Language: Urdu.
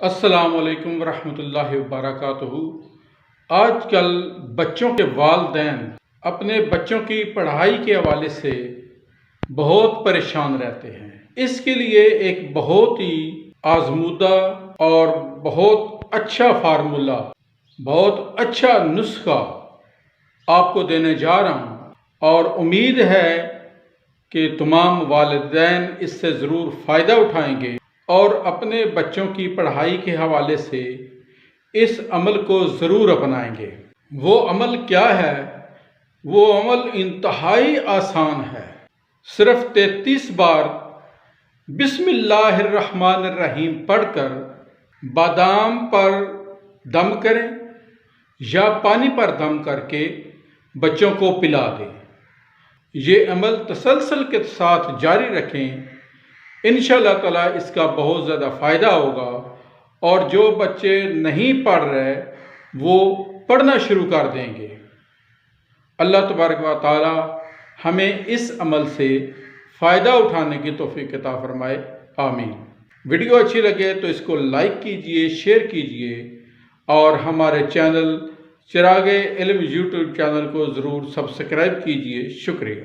السلام علیکم ورحمۃ اللہ وبرکاتہ۔ آج کل بچوں کے والدین اپنے بچوں کی پڑھائی کے حوالے سے بہت پریشان رہتے ہیں۔ اس کے لیے ایک بہت ہی آزمودہ اور بہت اچھا فارمولہ، بہت اچھا نسخہ آپ کو دینے جا رہا ہوں، اور امید ہے کہ تمام والدین اس سے ضرور فائدہ اٹھائیں گے اور اپنے بچوں کی پڑھائی کے حوالے سے اس عمل کو ضرور اپنائیں گے۔ وہ عمل کیا ہے؟ وہ عمل انتہائی آسان ہے۔ صرف 33 بار بسم اللہ الرحمن الرحیم پڑھ کر بادام پر دم کریں یا پانی پر دم کر کے بچوں کو پلا دیں۔ یہ عمل تسلسل کے ساتھ جاری رکھیں، انشاءاللہ تعالیٰ اس کا بہت زیادہ فائدہ ہوگا، اور جو بچے نہیں پڑھ رہے وہ پڑھنا شروع کر دیں گے۔ اللہ تبارک و تعالیٰ ہمیں اس عمل سے فائدہ اٹھانے کی توفیق عطا فرمائے، آمین۔ ویڈیو اچھی لگے تو اس کو لائک کیجئے، شیئر کیجئے، اور ہمارے چینل چراغ علم یوٹیوب چینل کو ضرور سبسکرائب کیجئے۔ شکریہ۔